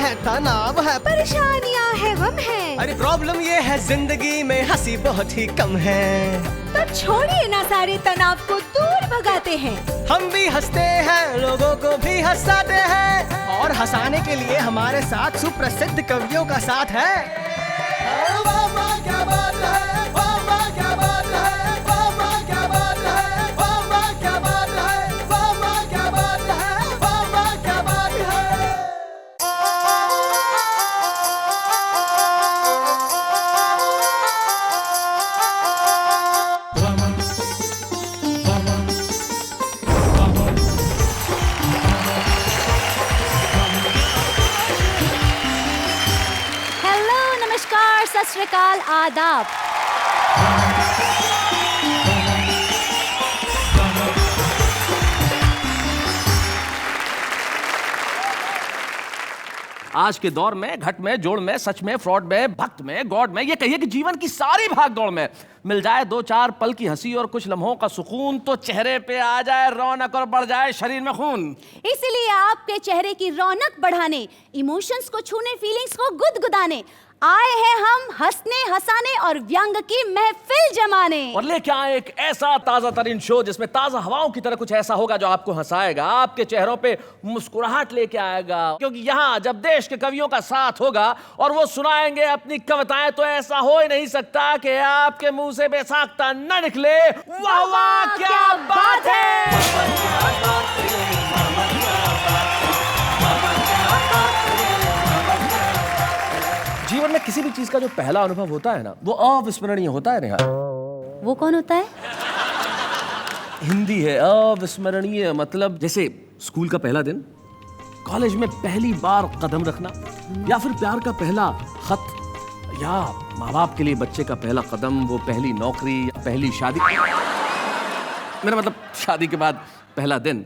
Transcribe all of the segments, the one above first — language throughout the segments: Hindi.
है, तनाव है, परेशानियाँ है, गम है। अरे प्रॉब्लम ये है जिंदगी में हंसी बहुत ही कम है। तो छोड़िए ना सारे तनाव को दूर भगाते हैं। हम भी हंसते हैं, लोगों को भी हंसाते हैं, और हंसाने के लिए हमारे साथ सुप्रसिद्ध कवियों का साथ है। वाह वाह क्या बात है, वाह वाह क्या बात है, वाह वाह क्या बात है, वाह वाह क्या बात है, वाह वाह क्या बात है, वाह वाह क्या बात है। हेलो, नमस्कार, सत श्री अकाल, आदाब। आज के दौर में घट में, जोड़ में, सच में, फ्रॉड में, भक्त में, गॉड में, ये कहिए कि जीवन की सारी भाग दौड़ में मिल जाए दो चार पल की हंसी और कुछ लम्हों का सुकून, तो चेहरे पे आ जाए रौनक और बढ़ जाए शरीर में खून। इसीलिए आपके चेहरे की रौनक बढ़ाने, इमोशंस को छूने, फीलिंग्स को गुदगुदाने आए हैं हम, हंसने, हंसाने और व्यंग की महफिल जमाने। और लेके आए एक ऐसा ताजा तरीन शो जिसमें ताजा हवाओं की तरह कुछ ऐसा होगा जो आपको हंसाएगा, आपके चेहरों पे मुस्कुराहट लेके आएगा। क्योंकि यहाँ जब देश के कवियों का साथ होगा और वो सुनाएंगे अपनी कविताएं, तो ऐसा हो ही नहीं सकता कि आपके मुंह से बेसाख्ता न निकले। वाह वाह क्या बात है। जीवन में किसी भी चीज का जो पहला अनुभव होता है ना, वो अविस्मरणीय होता है। नेहा, वो कौन होता है? हिंदी है अविस्मरणीय, मतलब जैसे स्कूल का पहला दिन, कॉलेज में पहली बार कदम रखना, या फिर प्यार का पहला खत, या माँ बाप के लिए बच्चे का पहला कदम, वो पहली नौकरी, पहली शादी, मेरा मतलब शादी के बाद पहला दिन,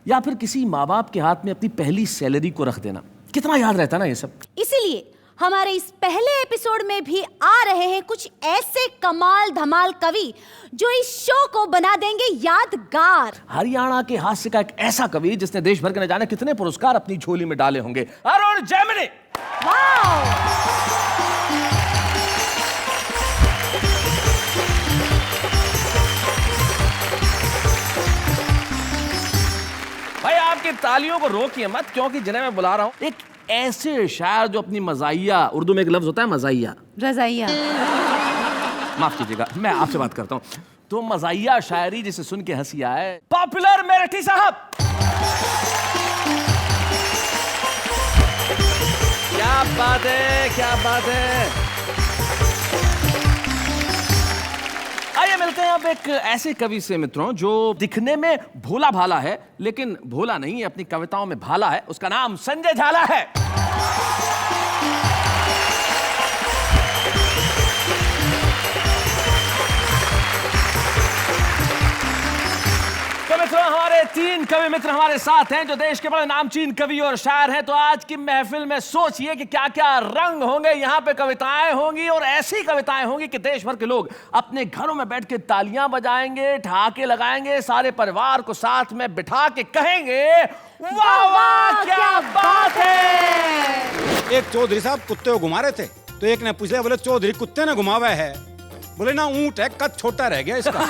या फिर किसी माँ बाप के हाथ में अपनी पहली सैलरी को रख देना। कितना याद रहता ना ये सब। इसीलिए हमारे इस पहले एपिसोड में भी आ रहे हैं कुछ ऐसे कमाल धमाल कवि जो इस शो को बना देंगे यादगार। हरियाणा के हास्य का एक ऐसा कवि जिसने देश भर के न जाने कितने पुरस्कार अपनी झोली में डाले होंगे, अरुण जैमिनी। भाई आपकी तालियों को रोकिए मत, क्योंकि जिन्हें मैं बुला रहा हूं एक ऐसे शायर जो अपनी मजाइया, उर्दू में एक लफ्ज होता है मजाइया, रजाइया, माफ कीजिएगा मैं आपसे बात करता हूं, तो मजाइया शायरी जिसे सुन के हंसी आए, पॉपुलर मेरठी साहब। क्या बात है, क्या बात है। आइए मिलते हैं अब एक ऐसे कवि से मित्रों जो दिखने में भोला भाला है, लेकिन भोला नहीं है, अपनी कविताओं में भाला है। उसका नाम संजय झाला है। तो मित्रों हमारे तीन कवि मित्र हमारे साथ हैं जो देश के बड़े नामचीन कवि और शायर हैं। तो आज की महफिल में सोचिए कि क्या क्या रंग होंगे, यहाँ पे कविताएं होंगी और ऐसी कविताएं होंगी कि देश भर के लोग अपने घरों में बैठ के तालियां बजाएंगे, ठहाके लगाएंगे, सारे परिवार को साथ में बिठा के कहेंगे वाह वाह क्या बात है। एक चौधरी साहब कुत्ते को घुमा रहे थे, तो एक ने पूछा, बोले चौधरी कुत्ते ने घुमावा है? बोले ना ऊंट है, कद छोटा रह गया इसका।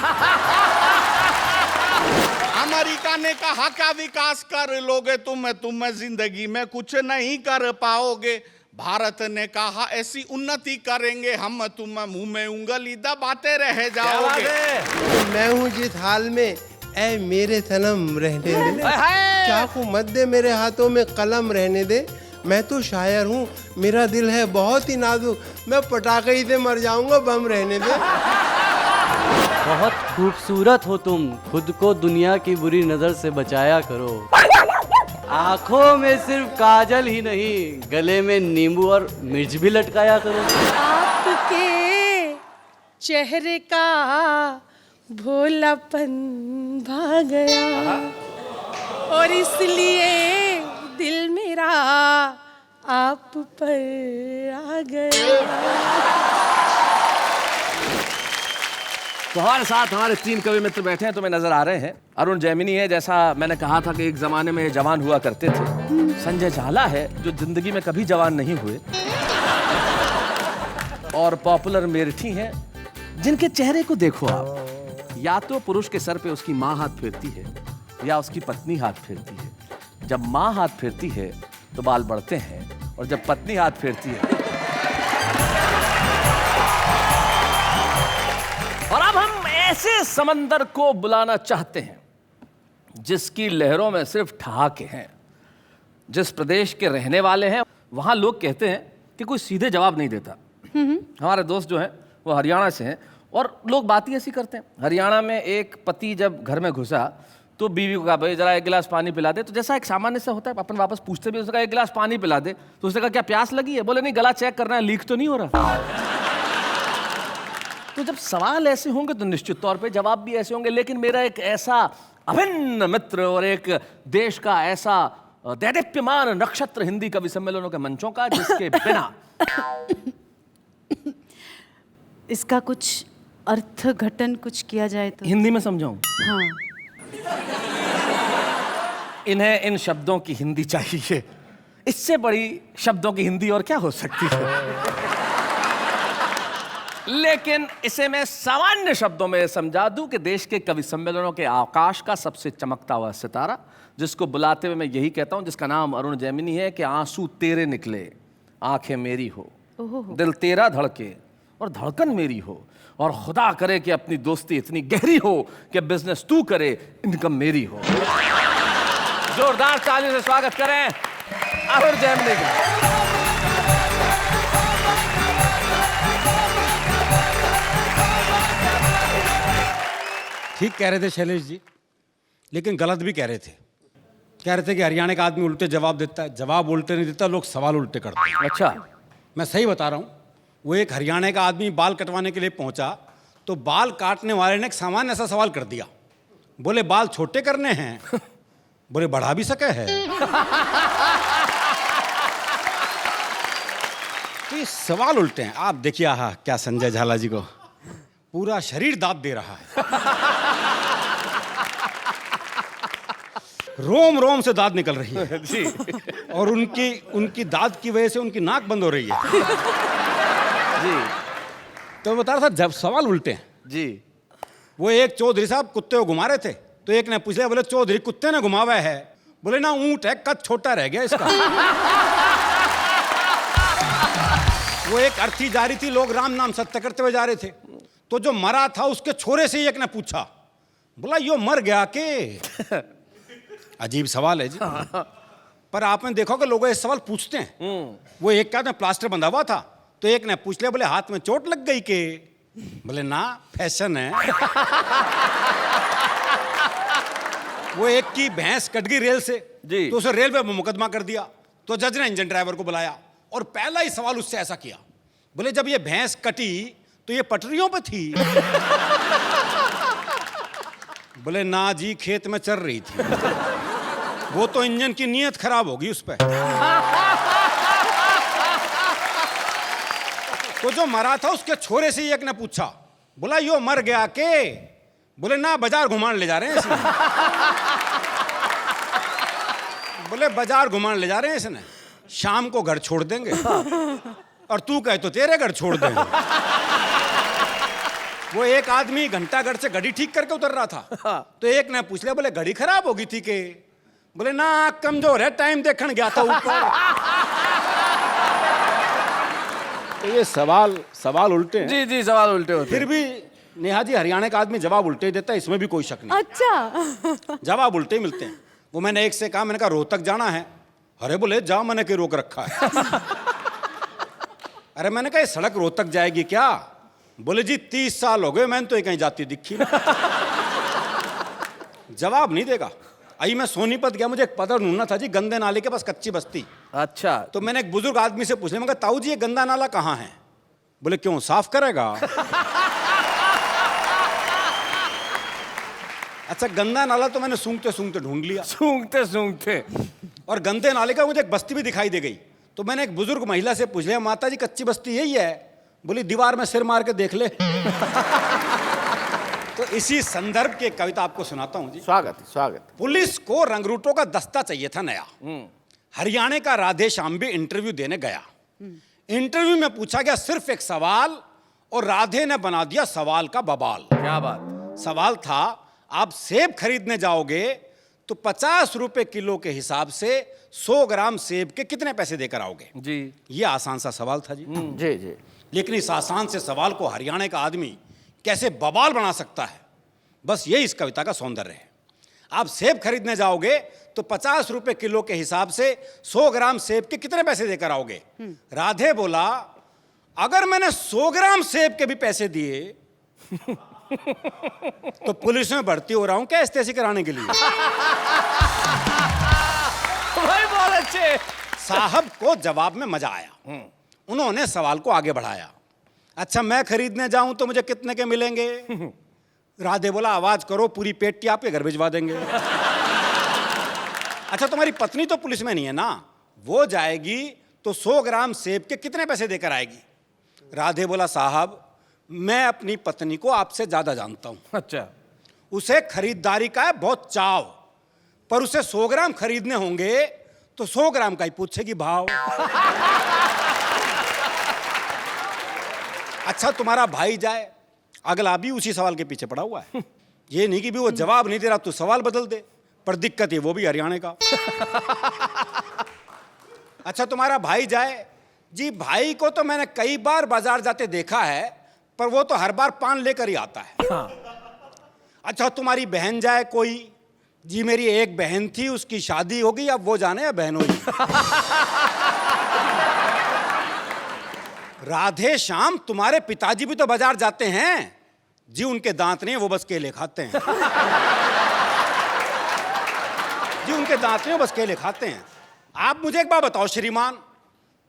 अमेरिका ने कहा क्या विकास कर लोगे तुम जिंदगी में कुछ नहीं कर पाओगे। भारत ने कहा ऐसी उन्नति करेंगे हम, तुम मुंह में उंगली दबाते रह जाओगे। मैं हूँ जिस हाल में, ऐ मेरे सनम रहने दे, चाकू मत दे मेरे हाथों में कलम रहने दे। मैं तो शायर हूँ, मेरा दिल है बहुत ही नाजुक, मैं पटाखे ही से मर जाऊंगा, बम रहने दे। बहुत खूबसूरत हो तुम, खुद को दुनिया की बुरी नजर से बचाया करो। आंखों में सिर्फ काजल ही नहीं, गले में नींबू और मिर्च भी लटकाया करो। आपके चेहरे का भोलापन भाग गया और इसलिए दिल मेरा आप पर आ गया। तो हमारे साथ हमारे 3 कवि मित्र बैठे हैं, तुम्हें नजर आ रहे हैं। अरुण जैमिनी है, जैसा मैंने कहा था कि एक जमाने में जवान हुआ करते थे। संजय झाला है, जो जिंदगी में कभी जवान नहीं हुए। और पॉपुलर मेरठी हैं, जिनके चेहरे को देखो आप, या तो पुरुष के सर पे उसकी माँ हाथ फेरती है या उसकी पत्नी हाथ फेरती है। जब माँ हाथ फेरती है तो बाल बढ़ते हैं, और जब पत्नी हाथ फेरती है। और अब हम ऐसे समंदर को बुलाना चाहते हैं जिसकी लहरों में सिर्फ ठहाके हैं। जिस प्रदेश के रहने वाले हैं वहां लोग कहते हैं कि कोई सीधे जवाब नहीं देता। हमारे दोस्त जो हैं वो हरियाणा से हैं, और लोग बात ही ऐसी करते हैं। हरियाणा में एक पति जब घर में घुसा तो बीवी को कहा, भाई जरा 1 गिलास पानी पिला दे। तो जैसा एक सामान्य सा होता है, अपन वापस पूछते भी, उसने कहा 1 गिलास पानी पिला दे। तो उसने कहा क्या प्यास लगी है? बोले नहीं, गला चेक करना है, लीक तो नहीं हो रहा। तो जब सवाल ऐसे होंगे तो निश्चित तौर पे जवाब भी ऐसे होंगे। लेकिन मेरा एक ऐसा अभिन्न मित्र और एक देश का ऐसा दैदीप्यमान नक्षत्र हिंदी कवि सम्मेलनों के मंचों का, जिसके बिना इसका कुछ अर्थघटन कुछ किया जाए तो। हिंदी में समझाऊं? हाँ। इन्हें इन शब्दों की हिंदी चाहिए। इससे बड़ी शब्दों की हिंदी और क्या हो सकती है? लेकिन इसे मैं सामान्य शब्दों में समझा दूं कि देश के कवि सम्मेलनों के आकाश का सबसे चमकता हुआ सितारा, जिसको बुलाते हुए मैं यही कहता हूं, जिसका नाम अरुण जैमिनी है, कि आंसू तेरे निकले, आंखें मेरी हो, दिल तेरा धड़के और धड़कन मेरी हो, और खुदा करे कि अपनी दोस्ती इतनी गहरी हो कि बिजनेस तू करे, इनकम मेरी हो। जोरदार ताली से स्वागत करें अरुण जैमिनी का। ठीक कह रहे थे शैलेश जी, लेकिन गलत भी कह रहे थे। कह रहे थे कि हरियाणा का आदमी उल्टे जवाब देता है। जवाब उल्टे नहीं देता, लोग सवाल उल्टे करते हैं। अच्छा, मैं सही बता रहा हूँ। वो एक हरियाणा का आदमी बाल कटवाने के लिए पहुंचा, तो बाल काटने वाले ने एक सामान्य ऐसा सवाल कर दिया। बोले बाल छोटे करने हैं? बोले बढ़ा भी सके है। तो ये सवाल उल्टे हैं। आप देखिए, आहा क्या संजय झाला जी को पूरा शरीर दांत दे रहा है। रोम रोम से दांत निकल रही है जी। और उनकी दांत की वजह से उनकी नाक बंद हो रही है। जी। तो मैं बता रहा था, जब सवाल उल्टे हैं। जी। वो एक चौधरी साहब कुत्ते को घुमा रहे थे, तो एक ने पूछ लिया, बोले चौधरी कुत्ते ने घुमावा है? बोले ना, ऊंट है, कद छोटा रह गया इसका। वो एक अर्थी जा रही थी, लोग राम नाम सत्य करते हुए जा रहे थे, तो जो मरा था उसके छोरे से ही एक ने पूछा, बोला यो मर गया के? अजीब सवाल है जी। पर आपने देखो कि लोग ये सवाल पूछते हैं। वो एक क्या था, प्लास्टर बंधा हुआ था, तो एक ने पूछ लिया, बोले हाथ में चोट लग गई के? बोले ना, फैशन है। वो एक की भैंस कट गई रेल से, तो उसे रेल पे मुकदमा कर दिया। तो जज ने इंजन ड्राइवर को बुलाया और पहला ही सवाल उससे ऐसा किया, बोले जब ये भैंस कटी तो ये पटरियों पे थी? बोले ना जी, खेत में चल रही थी। वो तो इंजन की नीयत खराब होगी उस पे। तो जो मरा था उसके छोरे से ही एक ने पूछा, बोला यो मर गया के? बोले ना, बाजार घुमाने ले जा रहे हैं इसने। बोले बाजार घुमाने ले जा रहे हैं इसने, शाम को घर छोड़ देंगे। और तू कहे तो तेरे घर छोड़ देंगे। वो एक आदमी घंटाघर से घड़ी ठीक करके उतर रहा था, तो एक ने पूछ लिया, बोले घड़ी खराब होगी थी के? बोले ना, कमजोर है, टाइम देखने गया था ऊपर। तो ये सवाल उल्टे हैं। जी जी, सवाल उल्टे होते फिर भी नेहा जी, हरियाणा का आदमी जवाब उल्टे ही देता है, इसमें भी कोई शक नहीं। अच्छा। जवाब उल्टे ही मिलते हैं। वो मैंने एक से कहा, मैंने कहा रोहतक जाना है? अरे बोले जा, मैंने क्यों रोक रखा है? अरे मैंने कहा ये सड़क रोहतक जाएगी क्या? बोले जी 30 साल हो गए, मैंने तो ये कहीं जाती दिखी। जवाब नहीं देगा। आई मैं सोनीपत गया, मुझे एक पता ढूंढना था जी, गंदे नाले के पास कच्ची बस्ती। अच्छा। तो मैंने एक बुजुर्ग आदमी से पूछ लिया, मैं कहा ताऊ जी ये गंदा नाला कहाँ है? बोले क्यों, साफ करेगा? अच्छा, गंदा नाला तो मैंने सूंघते सूंघते ढूंढ लिया। सूंघते सूंघते। और गंदे नाले का मुझे एक बस्ती भी दिखाई दे गई। तो मैंने एक बुजुर्ग महिला से पूछ लिया, माता जी कच्ची बस्ती यही है? बोली दीवार में सिर मार के देख ले। तो इसी संदर्भ की एक कविता आपको सुनाता हूं जी। स्वागत है, स्वागत। पुलिस को रंगरूटों का दस्ता चाहिए था नया। हरियाणा का राधे श्याम भी इंटरव्यू देने गया। इंटरव्यू में पूछा गया सिर्फ एक सवाल और राधे ने बना दिया सवाल का बवाल। क्या बात। सवाल था, आप सेब खरीदने जाओगे तो 50 रुपए किलो के हिसाब से 100 ग्राम सेब के कितने पैसे देकर आओगे? जी। ये आसान सा सवाल था जी। जी जी। लेकिन इस आसान से सवाल को हरियाणा का आदमी कैसे बवाल बना सकता है, बस ये इस कविता का सौंदर्य है। आप सेब खरीदने जाओगे तो 50 रुपए किलो के हिसाब से 100 ग्राम सेब के कितने पैसे देकर आओगे? राधे बोला, अगर मैंने 100 ग्राम सेब के भी पैसे दिए तो पुलिस में भर्ती हो रहा हूं क्या एसटीसी कराने के लिए? भाई बहुत अच्छे। साहब को जवाब में मजा आया। उन्होंने सवाल को आगे बढ़ाया, अच्छा मैं खरीदने जाऊं तो मुझे कितने के मिलेंगे? राधे बोला, आवाज करो, पूरी पेटी आपके घर भिजवा देंगे। अच्छा तुम्हारी पत्नी तो पुलिस में नहीं है ना, वो जाएगी तो 100 ग्राम सेब के कितने पैसे देकर आएगी? राधे बोला, साहब मैं अपनी पत्नी को आपसे ज्यादा जानता हूं। अच्छा। उसे खरीदारी का है बहुत चाव, पर उसे 100 ग्राम खरीदने होंगे तो 100 ग्राम का ही पूछेगी भाव। अच्छा तुम्हारा भाई जाए, अगला भी उसी सवाल के पीछे पड़ा हुआ है। ये नहीं कि भी वो जवाब नहीं दे रहा तो सवाल बदल दे, पर दिक्कत है वो भी हरियाणा का। अच्छा तुम्हारा भाई जाए, जी भाई को तो मैंने कई बार बाजार जाते देखा है, पर वो तो हर बार पान लेकर ही आता है। अच्छा तुम्हारी बहन जाए कोई, जी मेरी एक बहन थी उसकी शादी हो गई, अब वो जाने या बहन होगी। राधे श्याम तुम्हारे पिताजी भी तो बाजार जाते हैं, जी उनके दांत नहीं वो बस केले खाते हैं। जी उनके दांत नहीं वो बस केले खाते हैं। आप मुझे एक बात बताओ श्रीमान,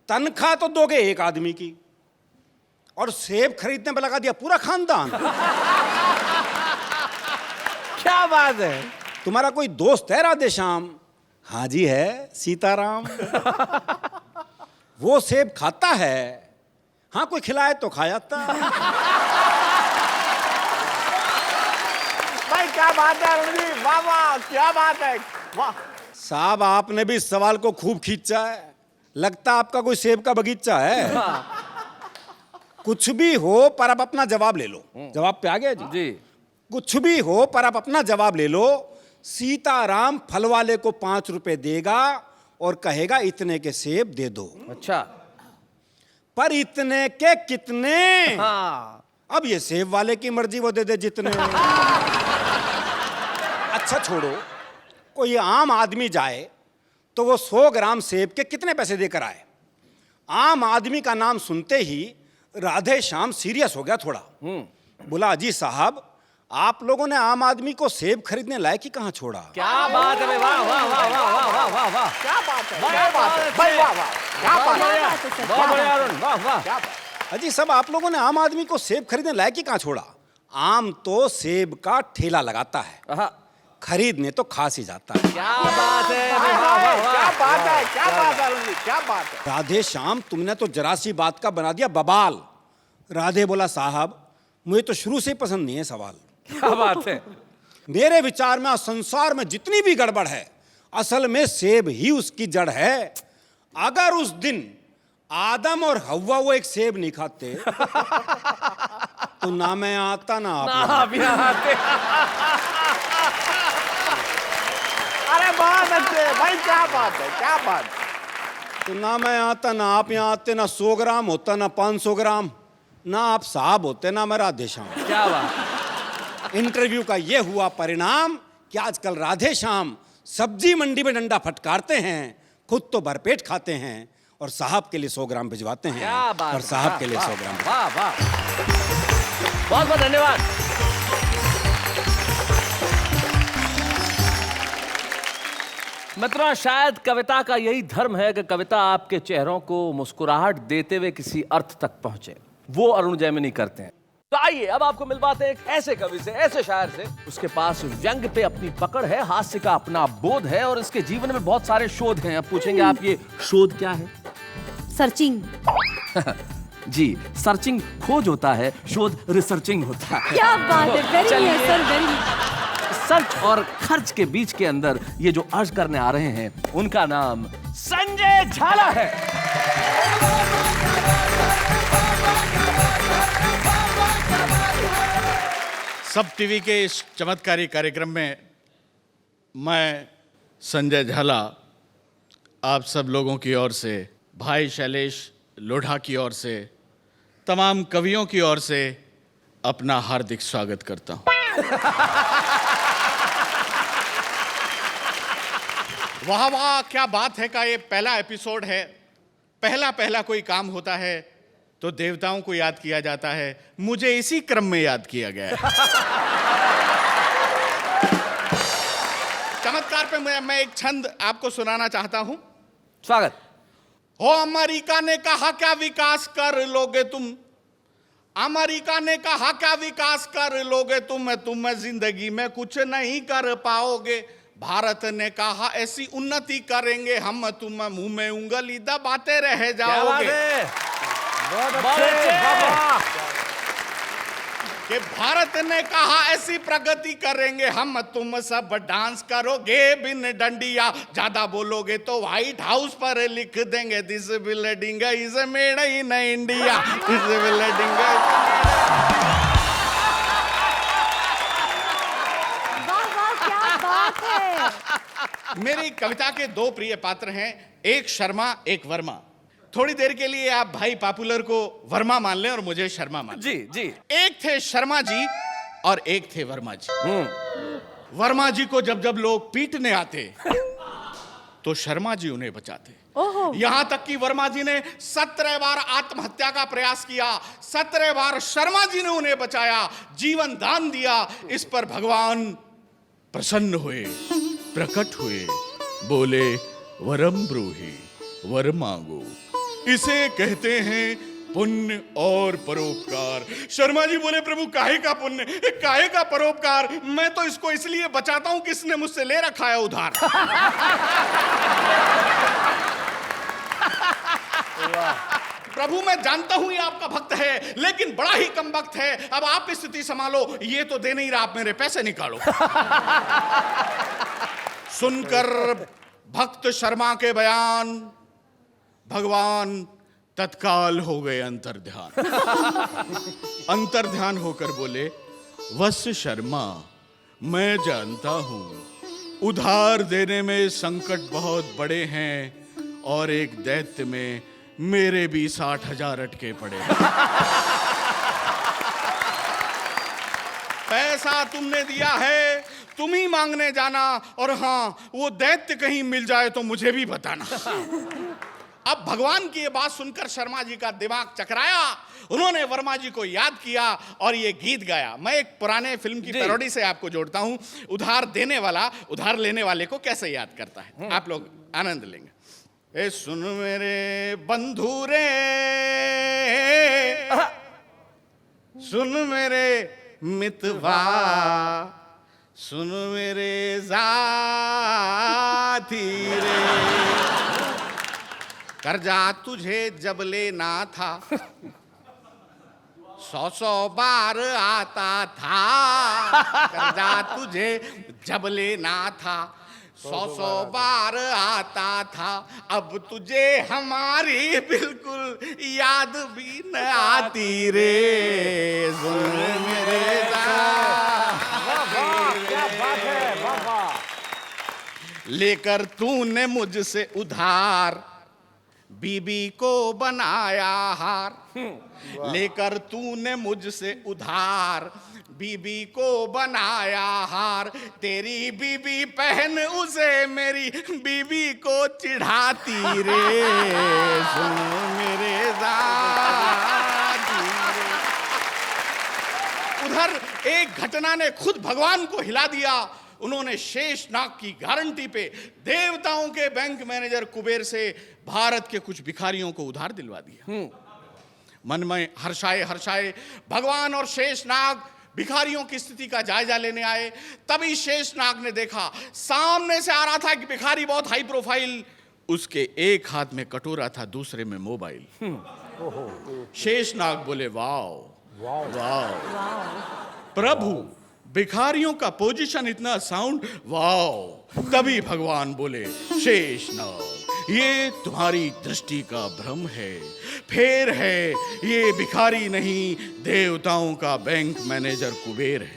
तनख्वाह तो दोगे एक आदमी की और सेब खरीदने में लगा दिया पूरा खानदान। क्या बात है। तुम्हारा कोई दोस्त है राधे श्याम? हाँ जी है, सीताराम। वो सेब खाता है? हाँ कोई खिलाए तो खा जाता। भाई क्या बात है रणदीप, वाह वाह क्या बात है, वाह। साहब आपने भी इस सवाल को खूब खींचा है, लगता आपका कोई सेब का बगीचा है। कुछ भी हो पर आप अपना जवाब ले लो। जवाब पे आ गया जी? जी। कुछ भी हो पर आप अपना जवाब ले लो। सीताराम फल वाले को 5 रुपए देगा और कहेगा इतने के सेब दे दो। अच्छा। पर इतने के कितने? हाँ। अब ये सेब वाले की मर्जी, वो दे दे जितने। अच्छा छोड़ो, कोई आम आदमी जाए तो वो 100 ग्राम सेब के कितने पैसे देकर आए? आम आदमी का नाम सुनते ही राधे श्याम सीरियस हो गया थोड़ा। बोला, अजी साहब आप लोगों ने आम आदमी को सेब खरीदने लायक ही कहां छोड़ा? क्या बात है। वाह वाह वाह वाह वाह वाह वाह वाह। क्या बात है, क्या बात है भाई, वाह वाह क्या बात है, बहुत बढ़िया अरुण, वाह वाह। क्या बात। अजी सब आप लोगों ने आम आदमी को सेब खरीदने लायक ही कहां छोड़ा? आम तो सेब का ठेला लगाता है, खरीदने तो खास ही जाता है। क्या बात है। क्या बात है, क्या बात है रणदीप, क्या बात है। राधे श्याम तुमने तो जरा सी बात का बना दिया बवाल। राधे बोला, साहब मुझे तो शुरू से ही पसंद नहीं है सवाल। क्या बात है। मेरे विचार में संसार में जितनी भी गड़बड़ है असल में सेब ही उसकी जड़ है। अगर उस दिन आदम और हव्वा वो एक सेब नहीं खाते तो ना मैं आता ना आप आते। अरे बहुत अच्छे भाई, क्या बात है, क्या बात है। तो ना मैं आता ना आप यहाँ आते, ना 100 ग्राम होता ना 500 ग्राम, ना आप साहब होते ना मैं राधे श्याम। क्या बात। इंटरव्यू का ये हुआ परिणाम कि आजकल राधे श्याम सब्जी मंडी में डंडा फटकारते हैं, खुद तो भरपेट खाते हैं और साहब के लिए 100 ग्राम भिजवाते हैं। क्या बात। और साहब के लिए 100 ग्राम। वाह वाह, बहुत बहुत धन्यवाद। मित्रों, शायद कविता का यही धर्म है कि कविता आपके चेहरों को मुस्कुराहट देते हुए किसी अर्थ तक पहुंचे। वो अरुण जैमिनी करते हैं। तो आइए अब आपको मिलवाते हैं एक ऐसे कवि से, ऐसे शायर से, उसके पास व्यंग पे अपनी पकड़ है, हास्य का अपना बोध है और इसके जीवन में बहुत सारे शोध हैं। अब पूछेंगे आप ये शोध क्या है? सर्चिंग। जी, सर्चिंग खोज होता है, शोध रिसर्चिंग होता है। क्या बात है, वेरी चलिए। Sir, very. सर्च और खर्च के बीच के अंदर ये जो अर्ज करने आ रहे हैं, उनका नाम संजय झाला है। सब टीवी के इस चमत्कारी कार्यक्रम में मैं संजय झाला आप सब लोगों की ओर से, भाई शैलेश लोढ़ा की ओर से, तमाम कवियों की ओर से अपना हार्दिक स्वागत करता हूं। वाह वाह, क्या बात है का ये पहला एपिसोड है। पहला कोई काम होता है तो देवताओं को याद किया जाता है, मुझे इसी क्रम में याद किया गया है। चमत्कार पे मैं एक छंद आपको सुनाना चाहता हूं। स्वागत। हो अमेरिका ने कहा क्या विकास कर लोगे तुम, अमेरिका ने कहा क्या विकास कर लोगे तुम जिंदगी में कुछ नहीं कर पाओगे। भारत ने कहा ऐसी उन्नति करेंगे हम, तुम मुंह में उंगली दबाते रह जाओगे। कि भारत ने कहा ऐसी प्रगति करेंगे हम, तुम सब डांस करोगे बिन डंडिया, ज्यादा बोलोगे तो व्हाइट हाउस पर लिख देंगे this building is made in India, this building. वाह वाह, क्या बात है। मेरी कविता के दो प्रिय पात्र हैं, एक शर्मा एक वर्मा। थोड़ी देर के लिए आप भाई पॉपुलर को वर्मा मान लें और मुझे शर्मा मान लें। जी जी। एक थे शर्मा जी और एक थे वर्मा जी। वर्मा जी को जब जब लोग पीटने आते तो शर्मा जी उन्हें बचाते। यहां तक कि वर्मा जी ने 17 बार आत्महत्या का प्रयास किया, 17 बार शर्मा जी ने उन्हें बचाया, जीवन दान दिया। इस पर भगवान प्रसन्न हुए, प्रकट हुए, बोले वरम ब्रूहि, वर मांगो। इसे कहते हैं पुण्य और परोपकार। शर्मा जी बोले प्रभु काहे का पुण्य, काहे का परोपकार, मैं तो इसको इसलिए बचाता हूं कि इसने मुझसे ले रखा है उधार। प्रभु मैं जानता हूं ये आपका भक्त है, लेकिन बड़ा ही कम भक्त है। अब आप स्थिति संभालो, ये तो दे नहीं रहा, आप मेरे पैसे निकालो। सुनकर भक्त शर्मा के बयान भगवान तत्काल हो गए अंतर्ध्यान। अंतर्ध्यान होकर बोले वत्स शर्मा, मैं जानता हूं उधार देने में संकट बहुत बड़े हैं और एक दैत्य में मेरे भी 60,000 अटके पड़े। पैसा तुमने दिया है, तुम ही मांगने जाना, और हाँ वो दैत्य कहीं मिल जाए तो मुझे भी बताना। अब भगवान की ये बात सुनकर शर्मा जी का दिमाग चकराया। उन्होंने वर्मा जी को याद किया और ये गीत गाया। मैं एक पुराने फिल्म की पैरोडी से आपको जोड़ता हूं। उधार देने वाला उधार लेने वाले को कैसे याद करता है, आप लोग आनंद लेंगे। ए सुन मेरे बंधु रे, सुन मेरे मितवा, सुन मेरे साथी रे, कर्जा तुझे जब लेना था 100 बार आता था। कर्जा तुझे जब लेना था 100 बार आता था, अब तुझे हमारी बिल्कुल याद भी न आती रे। सुन मेरे लेकर तूने मुझसे उधार बीबी को बनाया हार। लेकर तूने मुझसे उधार बीबी को बनाया हार। तेरी बीबी पहन उसे मेरी बीबी को चिढ़ाती रे। सुन मेरे साथी रे। उधर एक घटना ने खुद भगवान को हिला दिया। उन्होंने शेषनाग की गारंटी पे देवताओं के बैंक मैनेजर कुबेर से भारत के कुछ भिखारियों को उधार दिलवा दिया। मन में हर्षाए हर्षाए भगवान और शेषनाग भिखारियों की स्थिति का जायजा लेने आए। तभी शेषनाग ने देखा सामने से आ रहा था कि भिखारी बहुत हाई प्रोफाइल, उसके एक हाथ में कटोरा था, दूसरे में मोबाइल। शेषनाग बोले वाओ वाओ प्रभु, भिखारियों का पोजीशन इतना साउंड, वाओ। तभी भगवान बोले शेषनाग, ये तुम्हारी दृष्टि का भ्रम है, फेर है, ये भिखारी नहीं, देवताओं का बैंक मैनेजर कुबेर है।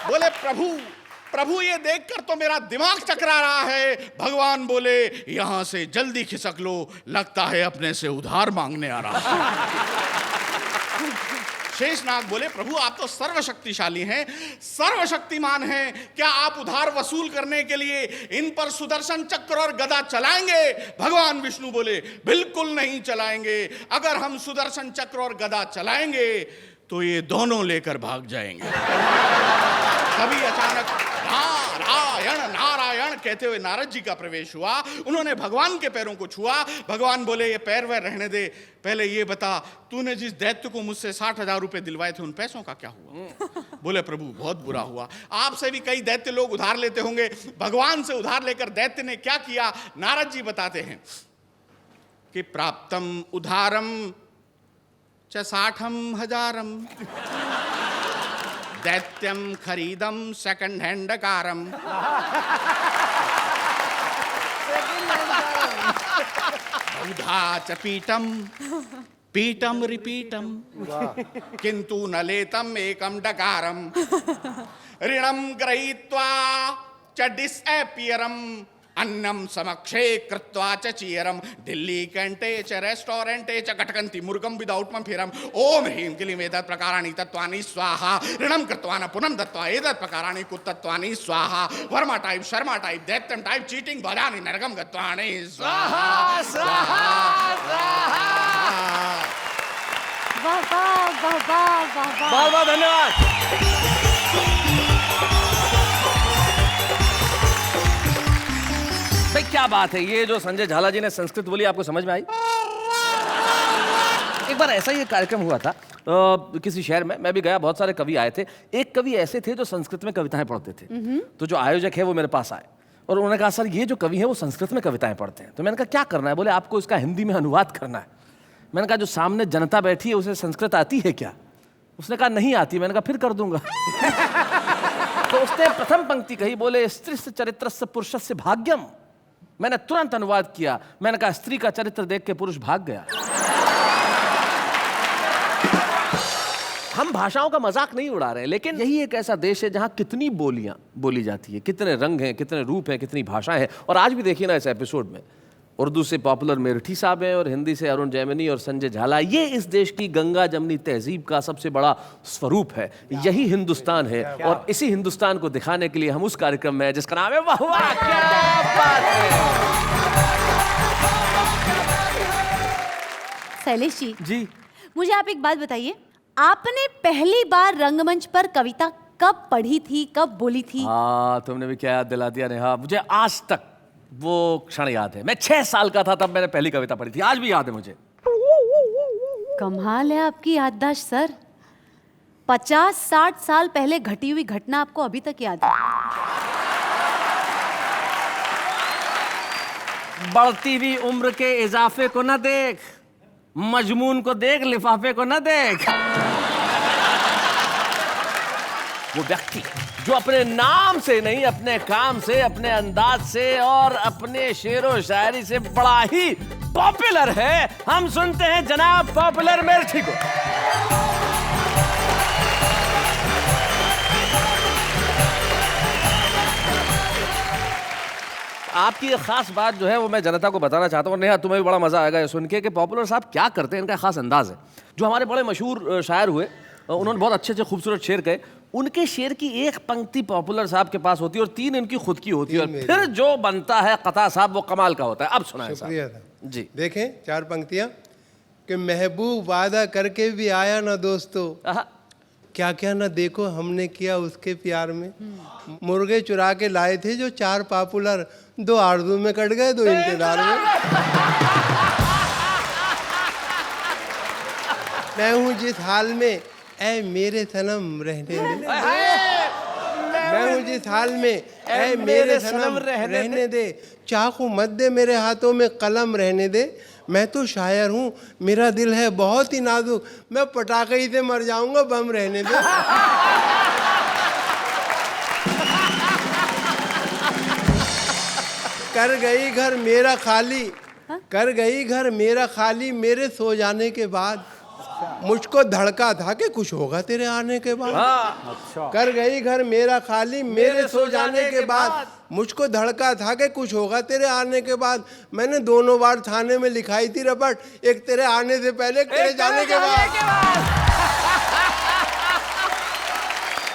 बोले प्रभु ये देखकर तो मेरा दिमाग चकरा रहा है। भगवान बोले यहां से जल्दी खिसक लो, लगता है अपने से उधार मांगने आ रहा है। शेषनाग बोले प्रभु आप तो सर्वशक्तिशाली हैं, सर्वशक्तिमान हैं, क्या आप उधार वसूल करने के लिए इन पर सुदर्शन चक्र और गदा चलाएंगे? भगवान विष्णु बोले बिल्कुल नहीं चलाएंगे, अगर हम सुदर्शन चक्र और गदा चलाएंगे तो ये दोनों लेकर भाग जाएंगे। तभी अचानक नारायण नारायण कहते हुए नारद जी का प्रवेश हुआ। उन्होंने भगवान के पैरों को छुआ। भगवान बोले ये पैर वैर रहने दे, पहले ये बता तूने जिस दैत्य को मुझसे 60,000 रुपए दिलवाए थे उन पैसों का क्या हुआ? बोले प्रभु बहुत बुरा हुआ, आपसे भी कई दैत्य लोग उधार लेते होंगे, भगवान से उधार लेकर दैत्य ने क्या किया? नारद जी बताते हैं कि प्राप्तम उधारम च 60,000 दैत्यम खरीदम सेकंड हैंड कारम। बहुधा च पीटम पीटम रिपीटम किंतु न लेतम एकम डकारम। ऋणम गृहीत्वा च डिसएपियरम अन्नम समक्षे कृत्वा च चीयरम। दिल्ली कैंटे च रेस्टोरेंटे च कटकंती मुर्गम विदाउट मंफिरम। ओम ह्रीं क्लीं एतत् प्रकाराणि तत्त्वानि स्वाहा। ऋणम कृत्वा न पुनः दत्त्वा एतत् प्रकाराणि कुतत्वानि स्वाहा। वर्मा टाइप शर्मा टाइप दैत्यम टाइप चीटिंग भजानि नरकम गत्वानि स्वाहा स्वाहा स्वाहा। वाह वाह वाह वाह वाह वाह। बहुत बहुत धन्यवाद। भाई क्या बात है, ये जो संजय झाला जी ने संस्कृत बोली आपको समझ में आई? एक बार ऐसा ही एक कार्यक्रम हुआ था किसी शहर में, मैं भी गया, बहुत सारे कवि आए थे। एक कवि ऐसे थे जो संस्कृत में कविताएं पढ़ते थे। तो जो आयोजक है वो मेरे पास आए और उन्होंने कहा सर ये जो कवि है वो संस्कृत में कविताएं पढ़ते हैं। तो मैंने कहा क्या करना है? बोले आपको इसका हिंदी में अनुवाद करना है। मैंने कहा जो सामने जनता बैठी है उसे संस्कृत आती है क्या? उसने कहा नहीं आती। मैंने कहा फिर कर दूंगा। तो उसने प्रथम पंक्ति कही, बोले स्त्रीस्य चरित्रस्य पुरुषस्य भाग्यम। मैंने तुरंत अनुवाद किया, मैंने कहा स्त्री का चरित्र देख के पुरुष भाग गया। हम भाषाओं का मजाक नहीं उड़ा रहे, लेकिन यही एक ऐसा देश है जहां कितनी बोलियां बोली जाती है, कितने रंग हैं, कितने रूप हैं, कितनी भाषाएं हैं। और आज भी देखिए ना इस एपिसोड में उर्दू से पॉपुलर मेरठी साहब हैं और हिंदी से अरुण जैमिनी और संजय झाला। ये इस देश की गंगा जमनी तहजीब का सबसे बड़ा स्वरूप है। यही हिंदुस्तान है और इसी हिंदुस्तान को दिखाने के लिए हम उस कार्यक्रम में हैं जिसका नाम है वाह वाह क्या बात है। शैलेश जी मुझे आप एक बात बताइए, आपने पहली बार रंगमंच पर कविता कब पढ़ी थी, कब बोली थी? हाँ तुमने भी क्या याद दिला दिया नेहा। मुझे आज तक वो क्षण याद है। मैं 6 साल का था तब मैंने पहली कविता पढ़ी थी, आज भी याद है मुझे। कमाल है आपकी याददाश्त सर। 50-60 साल पहले घटी हुई घटना आपको अभी तक याद है। बढ़ती हुई उम्र के इजाफे को न देख, मजमून को देख, लिफाफे को न देख। वो व्यक्ति जो अपने नाम से नहीं, अपने काम से, अपने अंदाज से और अपने शेरो शायरी से बड़ा ही पॉपुलर है। हम सुनते हैं जनाब पॉपुलर मेरठी को। आपकी एक खास बात जो है वो मैं जनता को बताना चाहता हूँ। नेहा तुम्हें भी बड़ा मजा आएगा ये सुन के कि पॉपुलर साहब क्या करते हैं। इनका खास अंदाज है। जो हमारे बड़े मशहूर शायर हुए उन्होंने बहुत अच्छे अच्छे खूबसूरत शेर कहे। उनके शेर की एक पंक्ति पॉपुलर साहब के पास होती है और 3 इनकी खुद की होती है, और फिर जो बनता है कथा साहब वो कमाल का होता है। अब सुनाएं साहब जी। देखें 4 पंक्तियां कि महबूब वादा करके भी आया ना दोस्तों, क्या क्या ना देखो हमने किया उसके प्यार में। मुर्गे चुरा के लाए थे जो 4 पॉपुलर, 2 आरज़ू में कट गए, 2 इंतजार में। मैं हूँ जिस हाल में ऐ मेरे सनम रहने दे। मैं हूँ जिस हाल में ऐ मेरे सनम रहने दे, चाकू मत दे मेरे हाथों में कलम रहने दे, मैं तो शायर हूँ मेरा दिल है बहुत ही नाजुक, मैं पटाखे ही से मर जाऊंगा बम रहने दे। कर गई घर मेरा खाली, कर गई घर मेरा खाली मेरे सो जाने के बाद, मुझको धड़का था कि कुछ होगा तेरे आने के बाद। कर गई घर मेरा खाली मेरे सो जाने के बाद, मुझको धड़का था कि कुछ होगा तेरे आने के बाद। मैंने दोनों बार थाने में लिखाई थी रपट, एक तेरे आने से पहले एक तेरे जाने के बाद।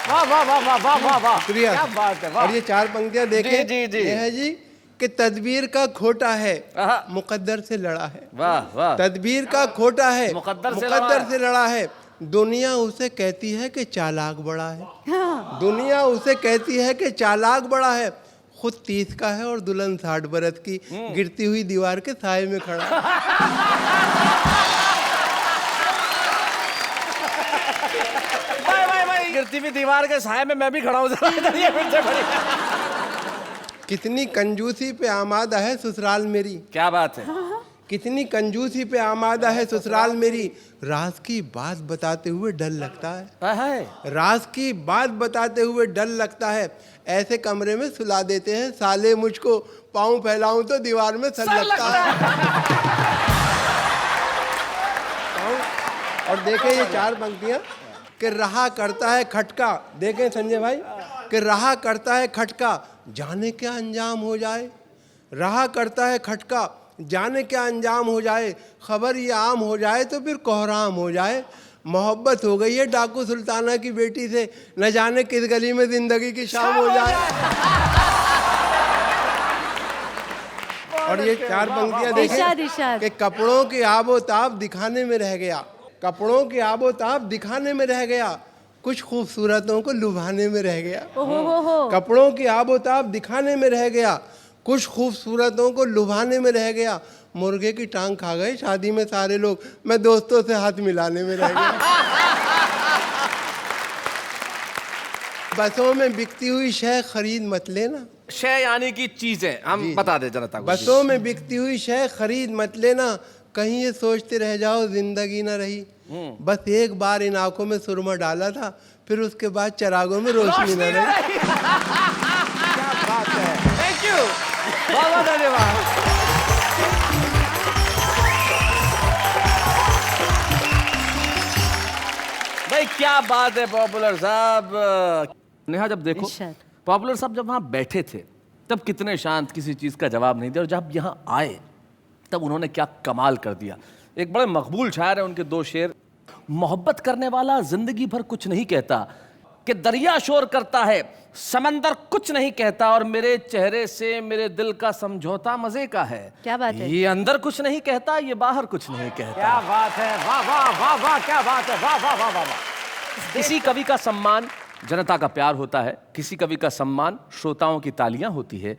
वाह वाह वाह वाह वाह वाह वाह, शुक्रिया। क्या बात है, वाह। और ये 4 पंक्तियां देखें, जी, जी। ये है जी कि तदबीर का खोटा है आहा। मुकद्दर से लड़ा है, वाह वाह, तदबीर का खोटा है मुकद्दर से लड़ा है, दुनिया उसे कहती है कि चालाक बड़ा है, दुनिया उसे कहती है कि चालाक बड़ा है, खुद 30 का है और दुल्हन 60 बरस की, गिरती हुई दीवार के साए में खड़ा है। भाई गिरती हुई दीवार के साए में मैं भी खड़ा हूँ। कितनी कंजूसी पे आमादा है ससुराल मेरी, क्या बात है, कितनी कंजूसी पे आमादा है ससुराल मेरी, राज की बात बताते हुए डर लगता है, राज की बात बताते हुए डर लगता है, ऐसे कमरे में सुला देते हैं साले मुझको, पाँव फैलाऊं तो दीवार में सर लगता है। और देखें ये 4 पंक्तियां कि रहा करता है खटका, देखें संजय भाई कि रहा करता है खटका जाने क्या अंजाम हो जाए, रहा करता है खटका जाने क्या अंजाम हो जाए, खबर ये आम हो जाए तो फिर कोहराम हो जाए, मोहब्बत हो गई है डाकू सुल्ताना की बेटी से, न जाने किस गली में जिंदगी की शाम हो जाए। और ये 4 पंक्तियां इरशाद, देखें इरशाद। कि कपड़ों की आबोताब दिखाने में रह गया, कपड़ों की आबोताब दिखाने में रह गया, कुछ खूबसूरतों को लुभाने में रह गया, कपड़ों की आबोताब दिखाने में रह गया, कुछ खूबसूरतों को लुभाने में रह गया, मुर्गे की टांग खा गए शादी में सारे लोग, मैं दोस्तों से हाथ मिलाने में रह गया। बसों में बिकती हुई शय खरीद मत लेना, शय यानी कि चीजें, हम बता दे जनता को। बसों में बिकती हुई शय खरीद मत लेना, कहीं ये सोचते रह जाओ जिंदगी न रही, बस एक बार इन आंखों में सुरमा डाला था, फिर उसके बाद चरागों में रोशनी न रही। क्या बात है, थैंक यू, बहुत बहुत धन्यवाद। भाई क्या बात है पॉपुलर साहब। नेहा जब देखो, इरशाद। पॉपुलर साहब जब वहां बैठे थे तब कितने शांत, किसी चीज का जवाब नहीं दिया, और जब यहाँ आए तब उन्होंने क्या कमाल कर दिया। एक बड़े मकबूल शायर है, उनके 2 शेर, मोहब्बत करने वाला जिंदगी भर कुछ नहीं कहता, कि दरिया शोर करता है समंदर कुछ नहीं कहता, और मेरे चेहरे से मेरे दिल का समझौता मजे का है। क्या बात है? ये अंदर कुछ नहीं कहता, ये बाहर कुछ नहीं कहता। क्या बात है, वाह वाह वाह वाह, क्या बात है, वाह वाह वाह वाह वाह। किसी कवि का सम्मान जनता का प्यार होता है, किसी कवि का सम्मान श्रोताओं की तालियां होती है।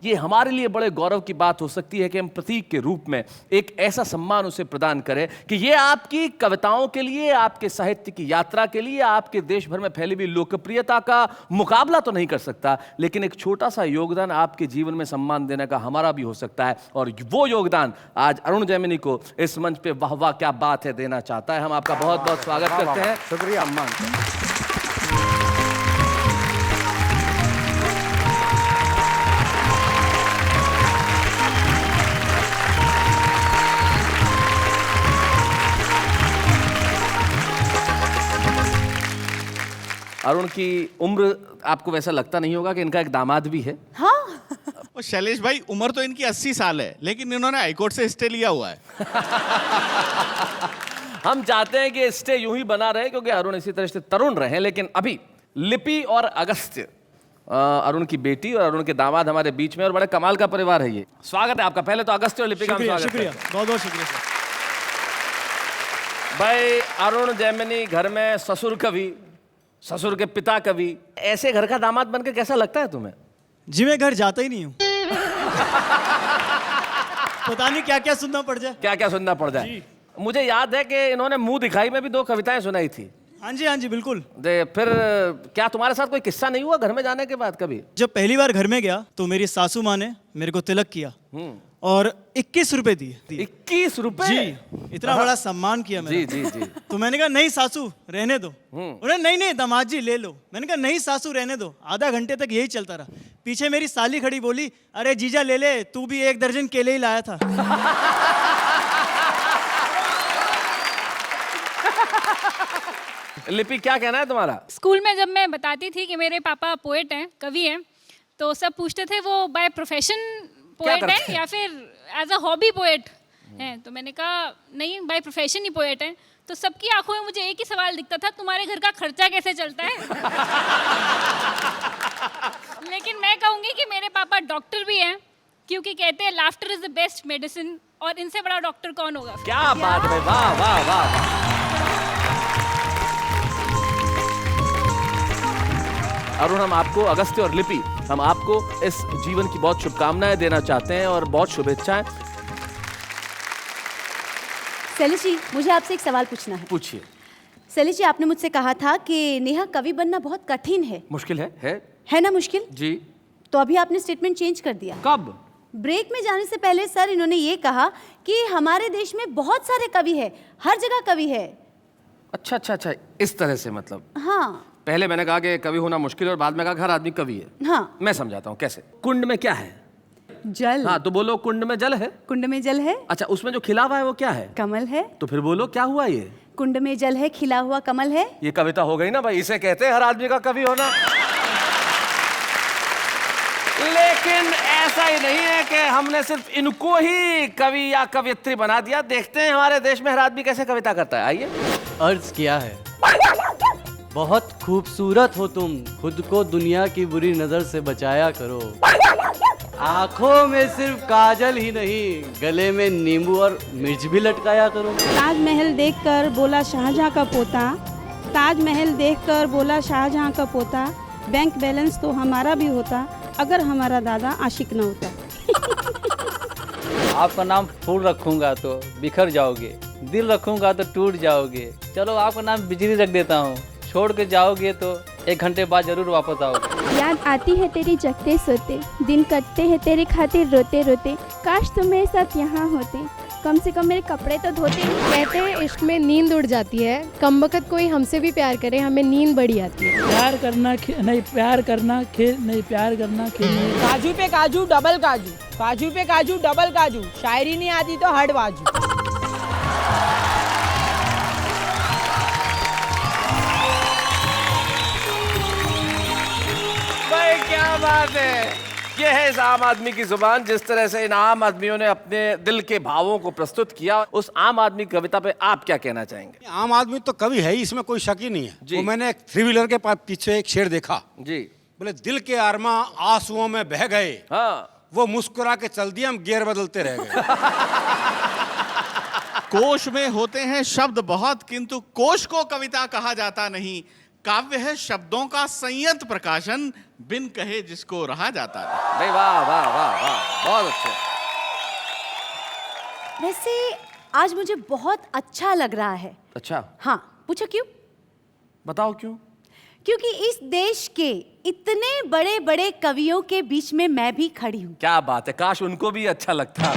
ये हमारे लिए बड़े गौरव की बात हो सकती है कि हम प्रतीक के रूप में एक ऐसा सम्मान उसे प्रदान करें कि ये आपकी कविताओं के लिए, आपके साहित्य की यात्रा के लिए, आपके देश भर में फैली हुई लोकप्रियता का मुकाबला तो नहीं कर सकता, लेकिन एक छोटा सा योगदान आपके जीवन में सम्मान देने का हमारा भी हो सकता है। और वो योगदान आज अरुण जैमिनी को इस मंच पे वाह वाह क्या बात है देना चाहता है। हम आपका बहुत बहुत स्वागत करते हैं। शुक्रिया। अरुण की उम्र आपको वैसा लगता नहीं होगा कि इनका एक दामाद भी है। हाँ। और शैलेश भाई, उम्र तो इनकी 80 साल है, लेकिन इन्होंने हाईकोर्ट से स्टे लिया हुआ है। हम चाहते हैं कि स्टे यूं ही बना रहे, क्योंकि अरुण इसी तरह से तरुण रहे। लेकिन अभी लिपि और अगस्त्य, अरुण की बेटी और अरुण के दामाद हमारे बीच में, और बड़े कमाल का परिवार है ये। स्वागत है आपका। पहले तो अगस्त्य और लिपि का स्वागत है। शुक्रिया, बहुत बहुत शुक्रिया सर। भाई अरुण जैमिनी घर में ससुर कवि, ससुर के पिता कवि, ऐसे घर का दामाद बनकर कैसा लगता है तुम्हें? जी मैं घर जाता ही नहीं हूँ। पता नहीं क्या क्या सुनना पड़ जाए। क्या क्या सुनना पड़ जाए। मुझे याद है कि इन्होंने मुंह दिखाई में भी 2 कविताएं सुनाई थी। हाँ जी बिल्कुल। फिर क्या तुम्हारे साथ कोई किस्सा नहीं हुआ घर में जाने के बाद कभी? जब पहली बार घर में गया तो मेरी सासू माँ ने मेरे को तिलक किया और 21 रुपए दिए। 21 रुपए? जी, इतना बड़ा सम्मान किया मेरा। जी। तो मैंने कहा नहीं सासू रहने दो। उन्होंने नहीं दामाद जी ले लो। मैंने कहा नहीं सासू रहने दो। आधा घंटे तक यही चलता रहा। पीछे मेरी साली खड़ी, बोली अरे जीजा ले ले, तू भी 1 दर्जन केले ही लाया था। लिपि क्या कहना है तुम्हारा? स्कूल में जब मैं बताती थी कि मेरे पापा पोएट हैं, कवि हैं, तो सब पूछते थे वो बाय प्रोफेशन पोएट है या फिर एज अ हॉबी पोएट हैं। तो मैंने कहा नहीं, बाय प्रोफेशन ही पोएट हैं। तो सबकी आंखों में मुझे एक ही सवाल दिखता था, तुम्हारे घर का खर्चा कैसे चलता है? लेकिन मैं कहूँगी कि मेरे पापा डॉक्टर भी हैं, क्योंकि कहते हैं laughter is the best medicine, और इनसे बड़ा डॉक्टर कौन होगा? क्या बात है, वाह वाह वाह। अरुण, हम आपको, अगस्त्य और लिपि, हम आपको इस जीवन की बहुत शुभकामनाएं देना चाहते हैं और बहुत शुभेच्छाएं। शैलेश जी, मुझे आपसे एक सवाल पूछना है। पूछिए। शैलेश जी, आपने मुझसे कहा था कि नेहा कवि बनना बहुत कठिन है। मुश्किल है ना मुश्किल? जी। तो अभी आपने स्टेटमेंट चेंज कर दिया। कब? ब्रेक में जाने से पहले सर इन्होंने ये कहा कि हमारे देश में बहुत सारे कवि हैं, हर जगह कवि है। अच्छा, इस तरह से मतलब। हाँ। पहले मैंने कहा कि कवि होना मुश्किल है और बाद में कहा हर आदमी कवि है। हाँ। मैं समझाता हूँ कैसे। कुंड में क्या है? जल। हाँ, तो बोलो कुंड में जल है। कुंड में जल है। अच्छा, उसमें जो खिला हुआ है वो क्या है? कमल है। तो फिर बोलो क्या हुआ ये? कुंड में जल है, खिला हुआ कमल है। ये कविता हो गई ना भाई, इसे कहते हैं हर आदमी का कवि होना। लेकिन ऐसा ही नहीं है कि हमने सिर्फ इनको ही कवि या कवियत्री बना दिया। देखते हैं हमारे देश में हर आदमी कैसे कविता करता है। आइए। अर्ज किया है, बहुत खूबसूरत हो तुम, खुद को दुनिया की बुरी नजर से बचाया करो। आंखों में सिर्फ काजल ही नहीं, गले में नींबू और मिर्च भी लटकाया करो। ताजमहल देखकर बोला शाहजहां का पोता, ताजमहल देखकर बोला शाहजहां का पोता, बैंक बैलेंस तो हमारा भी होता अगर हमारा दादा आशिक न होता। आपका नाम फूल रखूंगा तो बिखर जाओगे, दिल रखूंगा तो टूट जाओगे। चलो आपका नाम बिजली रख देता हूँ, छोड़ के जाओगे तो 1 घंटे बाद जरूर वापस आओगे। याद आती है तेरी जगते सोते, दिन कटते हैं तेरे खातिर रोते रोते, काश तुम मेरे साथ यहाँ होते, कम से कम मेरे कपड़े तो धोते। कहते हैं इश्क में नींद उड़ जाती है, कमबख्त कोई हमसे भी प्यार करे हमें नींद बड़ी आती है। प्यार करना नहीं, प्यार करना खेल नहीं, प्यार करना खेल नहीं। काजू पे काजू डबल काजू, काजू पे काजू डबल काजू, शायरी नहीं आती तो हट बाजू। भाई क्या बात है। ये है इस आम आदमी की जुबान। जिस तरह से इन आम आदमियों ने अपने दिल के भावों को प्रस्तुत किया, उस आम आदमी कविता पे आप क्या कहना चाहेंगे? आम आदमी तो कवि है ही, इसमें कोई शक ही नहीं है। वो मैंने एक 3 व्हीलर के पीछे एक शेर देखा जी। बोले दिल के आरमा आंसुओं में बह गए, हाँ, वो मुस्कुरा के चल दिए, हम गियर बदलते रह गए। कोश में होते हैं शब्द बहुत, किंतु कोश को कविता कहा जाता नहीं। काव्य है शब्दों का संयत प्रकाशन, बिन कहे जिसको रहा जाता नहीं। भाई वाह वाह वाह वाह, बहुत अच्छा। वैसे आज मुझे बहुत अच्छा लग रहा है। अच्छा? हाँ, पूछो क्यों? बताओ क्यों? क्योंकि इस देश के इतने बड़े बड़े कवियों के बीच में मैं भी खड़ी हूँ। क्या बात है, काश उनको भी अच्छा लगता।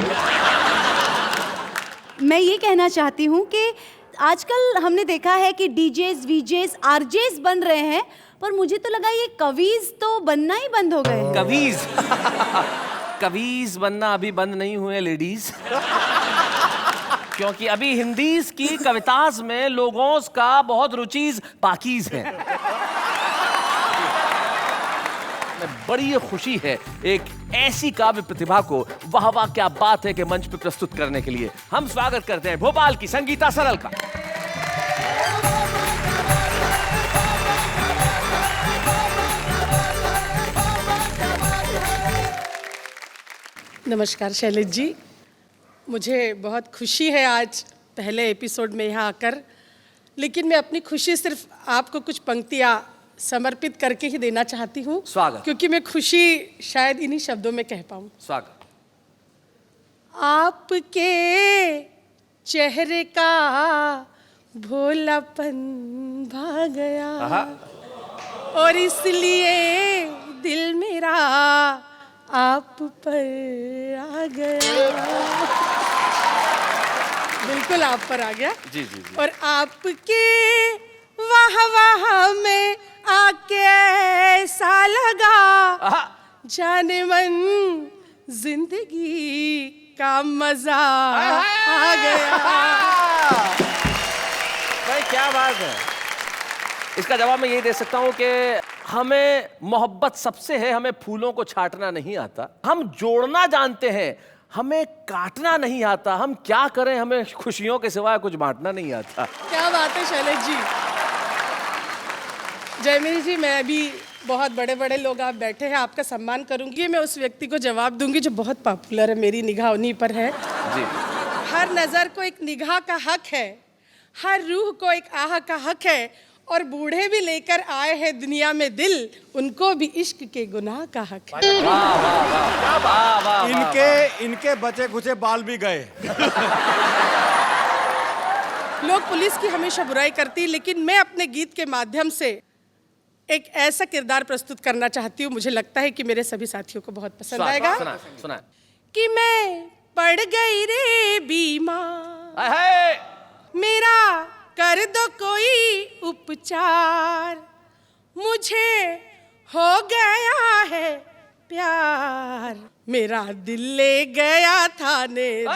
मैं ये कहना चाहती हूँ कि आजकल हमने देखा है कि डीजेस, वीजेस, आरजेस बन रहे हैं, पर मुझे तो लगा ये कवीज तो बनना ही बंद हो गए हैं। कवीज? कवीज बनना अभी बंद नहीं हुए लेडीज। क्योंकि अभी हिंदीज की कविताज में लोगों का बहुत रुचीज पाकीज है। बड़ी खुशी है एक ऐसी काव्य प्रतिभा को वाह वाह क्या बात है के मंच पे प्रस्तुत करने के लिए हम स्वागत करते हैं भोपाल की संगीता सरल का। नमस्कार शैलेश जी, मुझे बहुत खुशी है आज पहले एपिसोड में यहाँ आकर, लेकिन मैं अपनी खुशी सिर्फ आपको कुछ पंक्तियाँ समर्पित करके ही देना चाहती हूँ। स्वागत। क्योंकि मैं खुशी शायद इन्हीं शब्दों में कह पाऊँ। स्वागत। आपके चेहरे का भोलापन भा गया और इसलिए दिल मेरा आप पर आ गया। बिल्कुल आप पर आ गया। जी जी जी। और आपके वाह वाह में आके ऐसा लगा जाने मन जिंदगी का मजा आ गया। भाई क्या बात है। इसका जवाब मैं यही दे सकता हूँ कि हमें मोहब्बत सबसे है, हमें फूलों को छांटना नहीं आता, हम जोड़ना जानते हैं, हमें काटना नहीं आता। हम क्या करें, हमें खुशियों के सिवाय कुछ बांटना नहीं आता। क्या बात है शैलेश जी। जयमिनी जी, मैं अभी बहुत बड़े बड़े लोग आप बैठे हैं, आपका सम्मान करूंगी। मैं उस व्यक्ति को जवाब दूंगी जो बहुत पॉपुलर है, मेरी निगाह उन्हीं पर है। जी। हर नजर को एक निगाह का हक है, हर रूह को एक आह का हक है, और बूढ़े भी लेकर आए हैं दुनिया में दिल, उनको भी इश्क के गुनाह का हक है। इनके बचे खुचे बाल भी गए। लोग पुलिस की हमेशा बुराई करती, लेकिन मैं अपने गीत के माध्यम से एक ऐसा किरदार प्रस्तुत करना चाहती हूँ, मुझे लगता है कि मेरे सभी साथियों को बहुत पसंद आएगा। सुना। कि मैं पड़ गई रे बीमार, मेरा कर दो कोई उपचार, मुझे हो गया है प्यार, मेरा दिल ले गया थानेदार,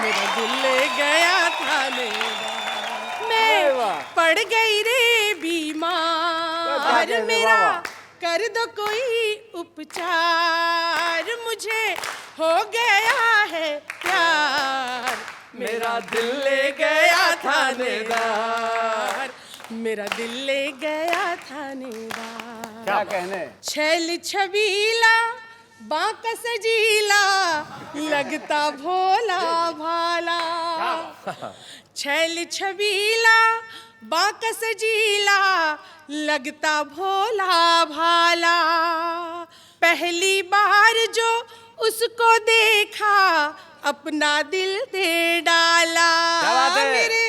मेरा दिल ले गया थानेदार। मैं पड़ गई रे बीमार, मेरा कर दो कोई उपचार, मुझे हो गया है प्यार, मेरा दिल ले गया थानेदार, मेरा दिल ले गया थानेदार। क्या कहने। छैल छबीला बांका सजीला, लगता भोला भाला, छैल छबीला बांका सजीला, लगता भोला भाला, पहली बार जो उसको देखा अपना दिल दे डाला, मेरे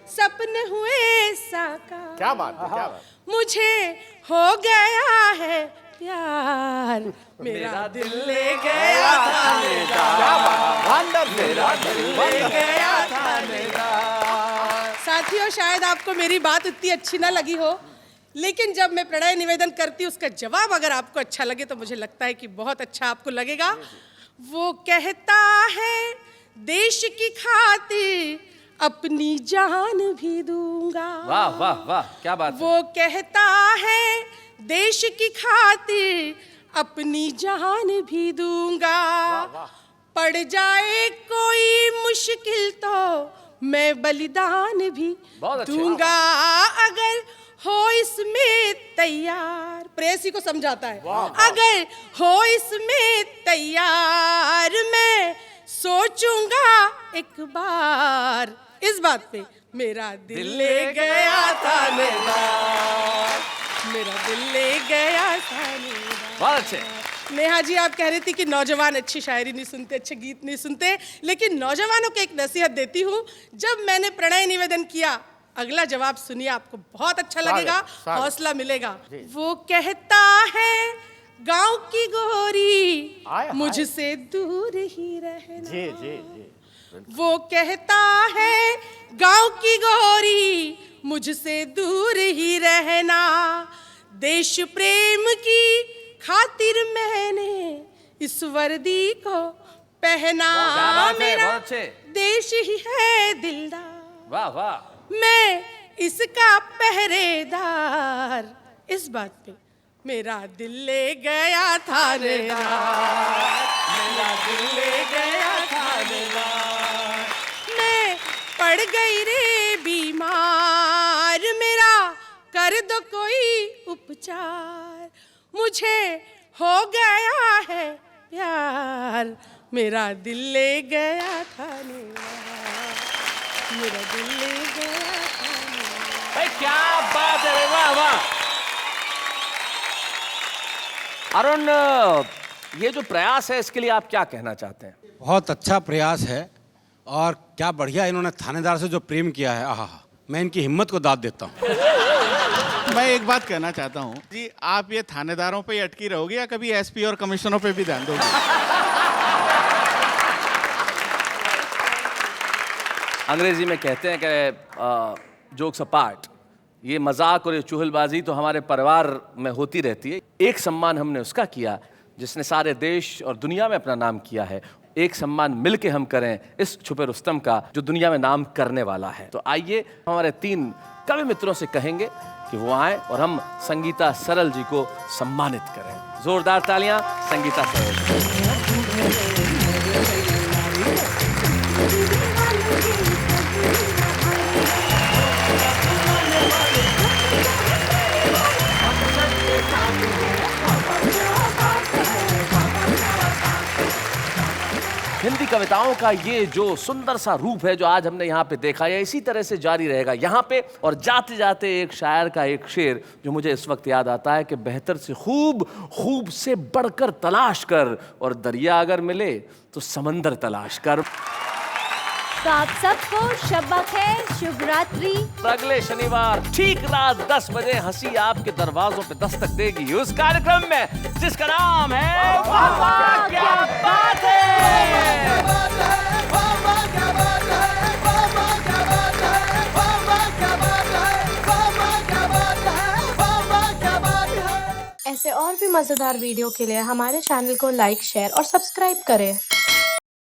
सपने हुए साकार, क्या बात है, क्या बात। मुझे हो गया है प्यार, मेरा दिल ले गया थानेदार, मेरा दिल ले गया थानेदार। साथियों, शायद आपको मेरी बात इतनी अच्छी ना लगी हो, लेकिन जब मैं प्रणय निवेदन करती हूँ उसका जवाब अगर आपको अच्छा लगे तो मुझे लगता है कि बहुत अच्छा आपको लगेगा। वो कहता है देश की खातिर अपनी जान भी दूंगा। वाह वाह वाह, क्या बात है। वो कहता है देश की खातिर अपनी जान भी दूंगा, पड़ जाए कोई मुश्किल तो मैं बलिदान भी दूंगा, अगर हो इसमें तैयार। प्रेसी को समझाता है, अगर हो इसमें तैयार, मैं सोचूंगा एक बार इस बात पे, मेरा दिल ले गया थानेदार, मेरा दिल ले गया थानेदार। बहुत अच्छे। नेहा जी, आप कह रही थी कि नौजवान अच्छी शायरी नहीं सुनते, अच्छे गीत नहीं सुनते, लेकिन नौजवानों को एक नसीहत देती हूँ। जब मैंने प्रणय निवेदन किया, अगला जवाब सुनिए, आपको बहुत अच्छा लगेगा, हौसला मिलेगा। वो कहता है गांव की गोरी मुझसे दूर ही रहना, जी जी जी। वो कहता है गांव की गोरी मुझसे दूर ही रहना, देश प्रेम की खातिर मैंने इस वर्दी को पहना, मेरा देश ही है दिलदार, वाह वाह, मैं इसका पहरेदार, इस बात पे मेरा दिल ले गया थानेदार, मेरा दिल ले गया थानेदार, मैं पड़ गई रे बीमार, मेरा कर दो कोई उपचार, मुझे हो गया है प्यार, मेरा दिल ले गया थानेदार, मेरा दिल ले गया थानेदार। भाई क्या बात है, वाह वाह। अरुण, ये जो प्रयास है इसके लिए आप क्या कहना चाहते हैं? बहुत अच्छा प्रयास है, और क्या बढ़िया इन्होंने थानेदार से जो प्रेम किया है, आहा, मैं इनकी हिम्मत को दाद देता हूँ। मैं एक बात कहना चाहता हूँ जी, आप ये थानेदारों पे ही अटकी रहोगी या कभी एसपी और कमिश्नरों पे भी ध्यान दोगी? अंग्रेजी में कहते हैं कि जोक्स अपार्ट, ये मजाक और ये चुहलबाजी तो हमारे परिवार में होती रहती है। एक सम्मान हमने उसका किया जिसने सारे देश और दुनिया में अपना नाम किया है। एक सम्मान मिलके हम करें इस छुपे रुस्तम का जो दुनिया में नाम करने वाला है। तो आइए हमारे 3 कवि मित्रों से कहेंगे कि वो आए और हम संगीता सरल जी को सम्मानित करें। जोरदार तालियां संगीता सरल। हिंदी कविताओं का ये जो सुंदर सा रूप है जो आज हमने यहाँ पे देखा है, इसी तरह से जारी रहेगा यहाँ पे। और जाते जाते एक शायर का एक शेर जो मुझे इस वक्त याद आता है कि बेहतर से खूब, खूब से बढ़कर तलाश कर, और दरिया अगर मिले तो समंदर तलाश कर। तो आप सबको शब्बा खैर, शुभ रात्रि। अगले शनिवार ठीक रात 10 बजे हंसी आपके दरवाजों पे दस्तक देगी उस कार्यक्रम में जिसका नाम है वाह वाह क्या बात ऐसे और भी मज़ेदार वीडियो के लिए हमारे चैनल को लाइक, शेयर और सब्सक्राइब करें।